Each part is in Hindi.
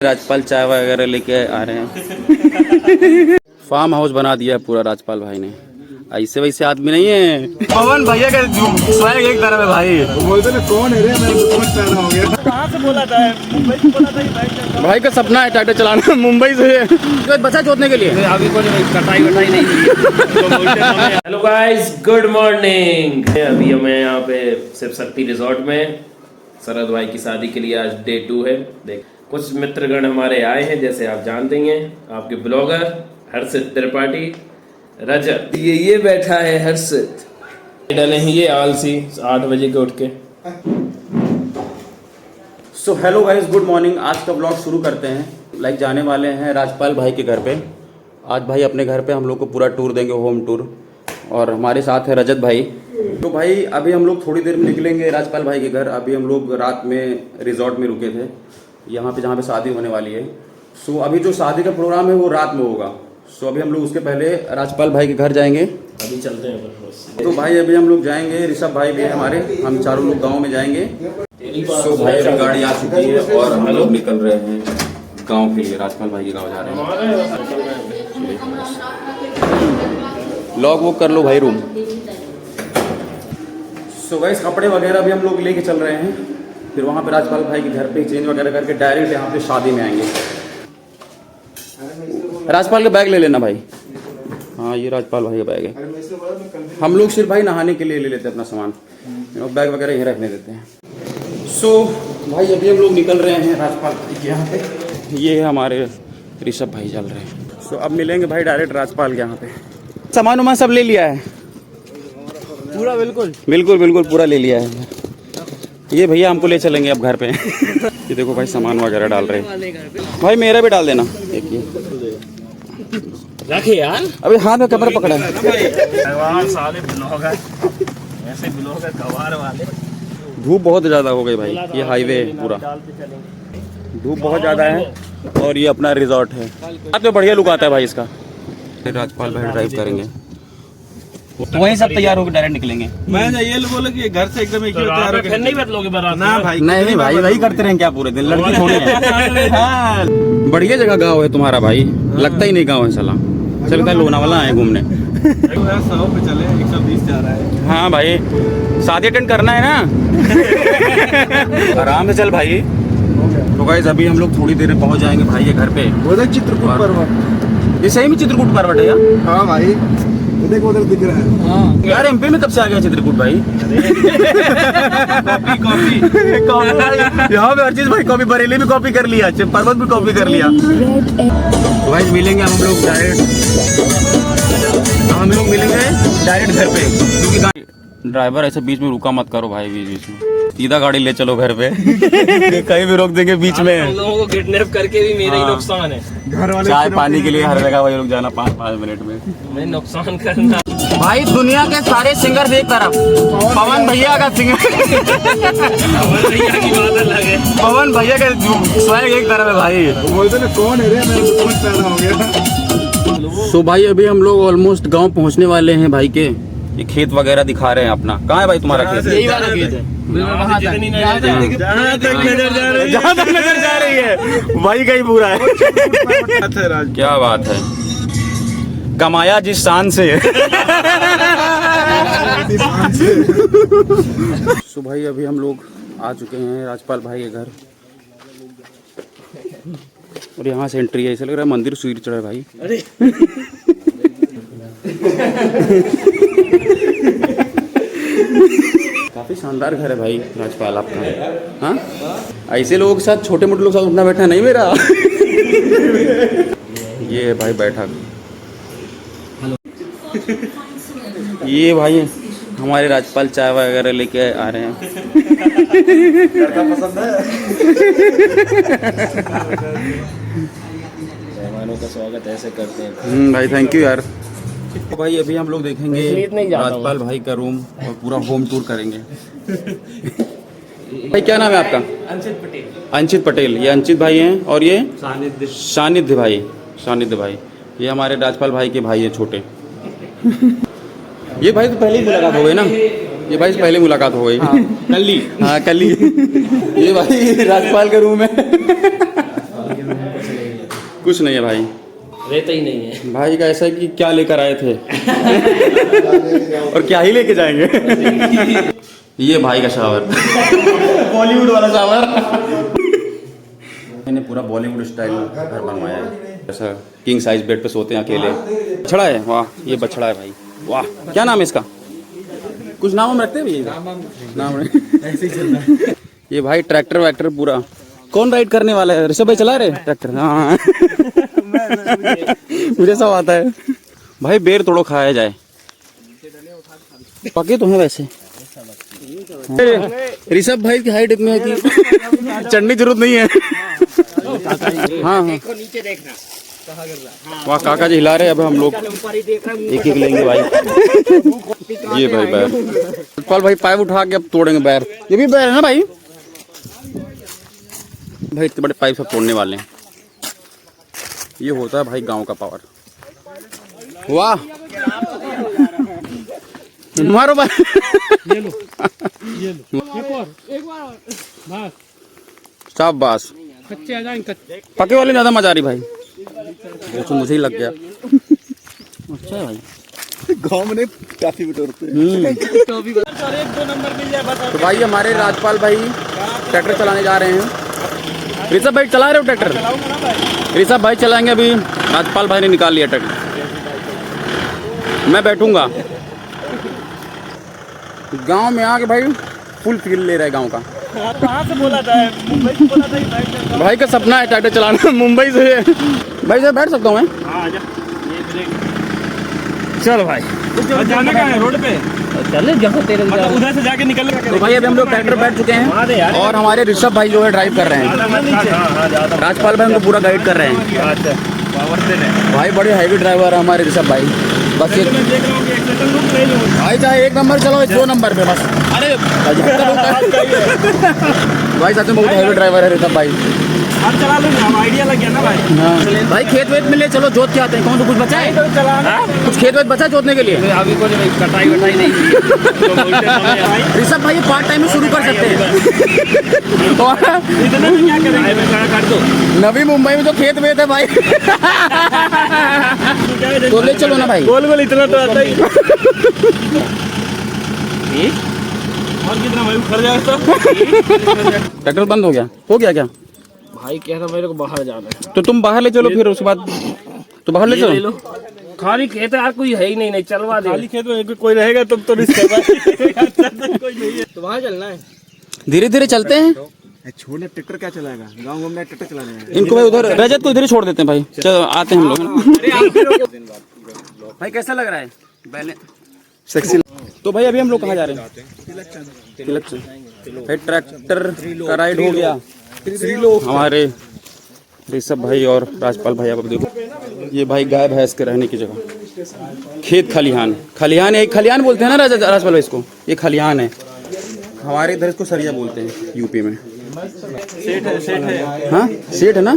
राजपाल चाय वगैरह लेके आ रहे हैं। फार्म हाउस बना दिया है पूरा राजपाल भाई ने। ऐसे वैसे आदमी नहीं है। पवन भैया का स्वैग एक तरफ है भाई। बोलते ना कौन है रे, मैं तो समझ पैदा हो गया। कहाँ से बोला था? मुंबई से बोला था। भाई का सपना है ट्रैक्टर चलाना मुंबई से बचा जोतने के लिए। अभी को कटाई वटाई नहीं। Hello guys, good morning. अभी हमें यहाँ पे शिव शक्ति रिजॉर्ट में शरद भाई की शादी के लिए आज डे 2 है। देख कुछ मित्रगण हमारे आए हैं, जैसे आप जानते हैं, आपके ब्लॉगर हर्षित त्रिपाठी, रजत, ये बैठा है हर्षित, डले हैं ये आलसी 8 बजे के उठ के। So hello guys, good morning. आज का ब्लॉग शुरू करते हैं। जाने वाले हैं राजपाल भाई के घर पे। आज भाई अपने घर पे हम लोग को पूरा टूर देंगे, होम टूर। और हमारे साथ है रजत भाई। तो भाई अभी हम लोग थोड़ी देर में निकलेंगे राजपाल भाई के घर। अभी हम लोग रात में रिजॉर्ट में रुके थे, यहाँ पे जहाँ पे शादी होने वाली है। सो अभी जो शादी का प्रोग्राम है वो रात में होगा। सो अभी हम लोग उसके पहले राजपाल भाई के घर जाएंगे। अभी चलते हैं तो भाई अभी हम लोग जाएंगे, ऋषभ भाई भी है हमारे, हम चारों लोग गाँव में जाएंगे। सो भाई अभी गाड़ी आ चुकी है और हम लोग निकल रहे हैं गाँव के लिए। राजपाल भाई के गाँव जा रहे हैं। लॉग वो कर लो भाई रूम। सो गाइस कपड़े वगैरह भी हम लोग लेके चल रहे हैं। फिर वहाँ पे राजपाल भाई के घर पे चेंज वगैरह करके डायरेक्ट यहाँ पे शादी में आएंगे। राजपाल का बैग ले लेना भाई। हाँ ये राजपाल भाई का बैग है। हम लोग सिर्फ भाई नहाने के लिए ले लेते हैं अपना सामान, बैग वगैरह यहीं रखने देते हैं। सो भाई अभी हम लोग निकल रहे हैं राजपाल भाई के यहाँ पे। ये हमारे ऋषभ भाई चल रहे हैं। सो अब मिलेंगे भाई डायरेक्ट राजपाल के यहाँ पे। सामान वामान सब ले लिया है पूरा? बिल्कुल बिल्कुल बिल्कुल पूरा ले लिया है। ये भैया हमको ले चलेंगे अब घर पे। ये देखो भाई सामान वगैरह डाल रहे हैं। भाई मेरा भी डाल देना एक ये। रखे यार, अभी हाथ में कैमरा पकड़ा है। साले ब्लॉगर, ऐसे ब्लॉगर गवार वाले। धूप बहुत ज़्यादा हो गई भाई, ये हाईवे है पूरा, धूप बहुत ज़्यादा है। और ये अपना रिजॉर्ट है। रात में बढ़िया लुक आता है भाई इसका। राजपाल भाई ड्राइव करेंगे, वहीं सब तैयार होकर डायरेक्ट निकलेंगे। मैं ये बोला कि घर से एकदम एक ही तैयार हो फिर नहीं बदलोगे बारात ना भाई। नहीं भाई वही करते रहें क्या पूरे दिन, लड़की थोड़ी है। हाँ, बढ़िया जगह गाँव है तुम्हारा भाई, लगता ही नहीं गाँव है साला। चलता लोनावाला आए घूमने। 100 पे चले, 120 जा रहा है। हाँ भाई शादी अटेंड करना है ना। आराम से चल भाई। तो गाइस अभी हम लोग थोड़ी देर में पहुंच जाएंगे भाई के घर पे। वो चित्रकूट पर्वत, ये सही में चित्रकूट पर्वत है यार? हाँ भाई देखो उधर दिख रहा है। हाँ यार एमपी में कब से आ गया चित्रकूट भाई? कॉपी यहाँ पे हर चीज भाई कॉपी। बरेली भी कॉपी कर लिया, पर्वत भी कॉपी कर लिया। तो भाई मिलेंगे हम लोग डायरेक्ट, हम लोग मिलेंगे डायरेक्ट घर पे। क्योंकि ड्राइवर ऐसे बीच में रुका मत करो भाई, बीच में सीधा गाड़ी ले चलो घर पे। कहीं भी रोक देंगे बीच में। हम लोगों को किडनैप करके भी मेरा ही नुकसान है। घर वाले चाय पानी के लिए हर जगह वही लोग जाना 5-5 मिनट में। मैं नुकसान करना भाई दुनिया के सारे सिंगर एक तरफ, पवन भैया का सिंगर भैया की बात अलग है। पवन भैया का स्वैग एक तरफ है भाई। बोलते ना कौन है रे, मैं तो समझ पैदा हो गया। सो भाई अभी हम लोग ऑलमोस्ट गांव पहुंचने वाले हैं भाई के। ये खेत वगैरह दिखा रहे हैं अपना। कहाँ है भाई तुम्हारा खेत? यही वाला खेत है। जहाँ तक नजर जा रही है भाई का ही पूरा है। क्या बात है, कमाया जिस शान से। सो भाई अभी हम लोग आ चुके हैं राजपाल भाई के घर। और यहाँ से एंट्री है, ऐसा लग रहा है मंदिर सूर्य चढ़ा है भाई। अरे काफी शानदार घर है भाई राजपाल आपका। हाँ ऐसे लोगों के साथ, छोटे मोटे लोग साथ उठना बैठना नहीं मेरा। ये है भाई बैठक। ये भाई हमारे राजपाल चाय वगैरह लेके आ रहे हैं। पसंद है। मेहमानों का स्वागत ऐसे करते हैं। भाई थैंक यू यार। तो भाई अभी हम लोग देखेंगे राजपाल भाई का रूम और पूरा होम टूर करेंगे। भाई क्या नाम है आपका? अंशित पटेल। अंशित पटेल। ये अंशित भाई हैं और ये सानिध्य भाई। सानिध्य भाई ये हमारे राजपाल भाई के भाई है छोटे। ये भाई तो पहले ही मुलाकात हो गई ना, ये भाई से पहले मुलाकात हो गई। कल ही। हाँ कल ही। ये भाई राजपाल का रूम है। कुछ नहीं है भाई, रहता ही नहीं है भाई का ऐसा है कि क्या लेकर आए थे और क्या ही लेके जाएंगे। ये भाई का शावर, बॉलीवुड वाला शावर। मैंने पूरा बॉलीवुड स्टाइल घर बनवाया है, ऐसा किंग साइज बेड पे सोते हैं अकेले। बछड़ा है, वाह ये बछड़ा है भाई, वाह क्या नाम है इसका? कुछ नाम हम रखते हैं भैया? नाम ऐसे ही चल रहा है। ये भाई ट्रैक्टर वैक्टर पूरा कौन राइड करने वाला है? ऋषभ भाई चला रहे ट्रैक्टर? हाँ मुझे सब आता है भाई। बेर तोड़ो खाया जाए, पके तो हैं वैसे। ऋषभ भाई की हाइट इतनी है कि चढ़ने की जरूरत नहीं है। हाँ हाँ वहाँ काका जी हिला रहे हैं। अब हम लोग एक एक लेंगे भाई। ये भाई बैर, पाल भाई पाइप उठा के अब तोड़ेंगे बैर। ये भी बैर है ना भाई? भाई इतने बड़े पाइप सब तोड़ने वाले हैं। ये होता है भाई गांव का पावर। वाह मारो भाई। ये लो एक बार बस। शाबाश, कच्चे आ जाएंगे, पके वाले ज्यादा मजा आ रही भाई। तो मुझे ही लग गया। अच्छा है भाई, गाँव में काफी बटोरते हैं। तो भाई हमारे राजपाल भाई ट्रैक्टर चलाने जा रहे हैं। ऋषभ भाई चला रहे हो ट्रैक्टर? ऋषभ भाई चलाएंगे अभी, राजपाल भाई ने निकाल लिया ट्रैक्टर, मैं बैठूंगा। गांव में आके भाई फुल फील ले रहा है गांव का। कहाँ से बोला था? मुंबई से बोला था। भाई का सपना है ट्रैक्टर चलाना। मुंबई से भाई से बैठ सकता हूँ मैं? चलो भाई, जाने का है रोड पे, चले जहाँ तेरे उधर से जाके निकल। तो भाई अभी हम लोग ट्रैक्टर बैठ चुके हैं और हमारे ऋषभ भाई जो है ड्राइव कर रहे हैं। राजपाल भाई हमको पूरा गाइड कर रहे हैं। भाई बड़े हैवी ड्राइवर है हमारे ऋषभ भाई। बस ये भाई चाहे 1 नंबर चलो 2 नंबर पे बस। अरे भाई सच में बहुत हैवी ड्राइवर है ऋषभ भाई। आप चला लूंगा, हम आइडिया लग गया ना भाई। हाँ भाई खेत वेत में ले चलो, जोत के आते हैं। कौन तो कुछ बचा है? कुछ खेत वेत बचा जोतने के लिए? अभी को कटाई वटाई नहीं। ऋषभ भाई पार्ट टाइम में शुरू कर सकते हैं। इतना क्या करेंगे? काट दो। नवी मुंबई में जो खेत वेत है भाई, तो ले चलो ना भाई। गोल गोल इतना तो आता ही। और कितना भाई उखड़ जाएगा? ट्रैक्टर बंद हो गया क्या? भाई कह रहा मेरे को बाहर जाना है। तो तुम बाहर ले चलो फिर उसके बाद। तो बाहर ले चलो। खाली खेत यार, कोई है ही नहीं चलवा दे। खाली खेत में कोई रहेगा तब तो रिस्क है। कोई नहीं है तो वहाँ चलना है। धीरे धीरे चलते हैं। छोड़ने ट्रैक्टर क्या चलाएगा? गाँव में ट्रैक्टर चलाने हैं। इनको भाई उधर रजत को इधर ही छोड़ देते हैं भाई। चलो आते हैं हम लोग। भाई कैसा लग रहा है? सेक्सी। तो भाई अभी हम लोग कहाँ जा रहे हैं? तिलक। भाई ट्रैक्टर का राइड हो गया। हमारे ऋषभ भाई और राजपाल भाई, आप देखो ये भाई गाय भैंस के रहने की जगह, खेत खलिहान। खलिहान है, खलिहान बोलते हैं ना राजपाल भाई इसको? ये खलिहान है। हमारे इधर इसको सरिया बोलते हैं यूपी में। सेठ है। हाँ सेठ है ना।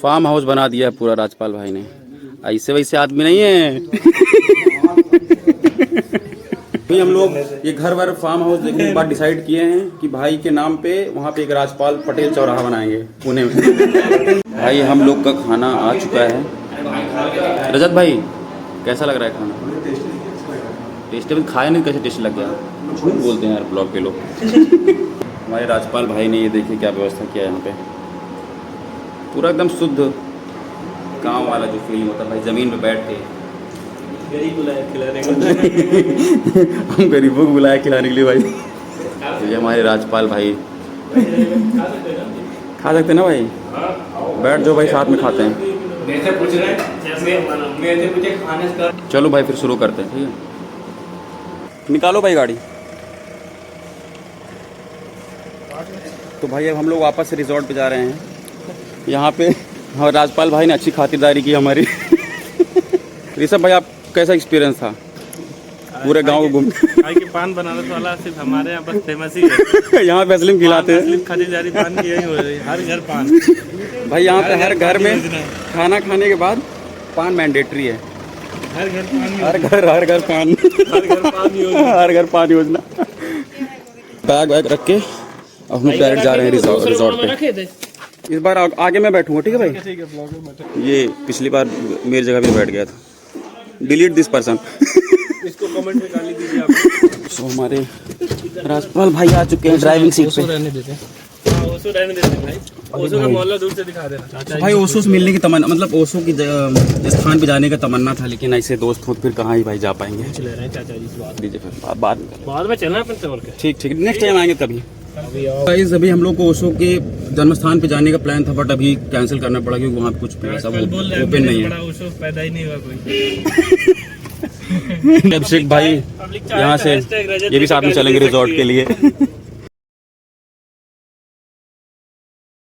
फार्म हाउस बना दिया है पूरा राजपाल भाई ने। ऐसे वैसे आदमी नहीं है। भाई हम लोग ये घर वर फार्म हाउस देखने के बाद डिसाइड किए हैं कि भाई के नाम पे वहाँ पे एक राजपाल पटेल चौराहा बनाएंगे पुणे में। भाई हम लोग का खाना आ चुका है। रजत भाई कैसा लग रहा है खाना? टेस्टी खाया नहीं, कैसे टेस्ट लग गया? झूठ बोलते हैं यार ब्लॉग के लोग। हमारे राजपाल भाई ने ये देखिए क्या व्यवस्था किया है यहाँ पे। पूरा एकदम शुद्ध गांव वाला जो फीलिंग होता है भाई, ज़मीन पे बैठ के। हम गरीबों को बुलाया खिलाने के लिए भाई। तो ये हमारे राजपाल भाई खा सकते ना भाई? बैठ जाओ भाई, साथ में खाते हैं। चलो भाई फिर शुरू करते हैं, ठीक है? निकालो भाई गाड़ी। तो भाई अब हम लोग वापस से रिजॉर्ट पे जा रहे हैं। यहाँ पे और राजपाल भाई ने अच्छी खातिरदारी की हमारी। ऋषभ भाई आप कैसा एक्सपीरियंस था पूरे गांव घूम? के पान बनारस वाला सिर्फ हमारे यहाँ बस फेमस ही है। यहाँ पे असलिम खिलाते हैं। खरीदारी पान की यही हो रही है, हर घर पान। भाई यहाँ पे हर घर में खाना खाने के बाद पान मैंडेटरी है। हर घर पान, हर घर पान, हर घर पान योजना। बैग वैग रख के अब हम डायरेक्ट जा रहे हैं रिजॉर्ट पे। इस बार आगे मैं बैठूंगा, ठीक है भाई? ठीक है, ब्लॉगर बैठे। ये पिछली बार मेरी जगह पे बैठ गया था। Delete this person. इसको कमेंट में गाली दीजिए आप। सो हमारे राजपाल भाई आ चुके हैं ड्राइविंग सीट पे। रहने देते हैं। हाँ, ओशो रहने देते हैं भाई। ओशो का मोहल्ला दूर से दिखा देना। तो भाई ओशो से मिलने की तमन्ना, मतलब ओशो की स्थान पे जाने का तमन्ना था, लेकिन ऐसे दोस्त हो फिर कहाँ ही भाई जा पाएंगे। ले रहे हैं चाचा जी से बात। दीजिए फिर बाद में। बाद में चलना है फिर और क्या। ठीक ठीक, नेक्स्ट टाइम आएंगे कभी। अभी आओ। गाइस अभी हम लोग को ओशो के जन्म स्थान पे जाने का प्लान था, बट अभी कैंसिल करना पड़ा क्योंकि वहाँ पे कुछ भी ऐसा ओपन नहीं है। बड़ा ओशो पैदा ही नहीं हुआ कोई। अभिषेक भाई यहाँ से ये भी साथ में चलेंगे रिजॉर्ट के लिए।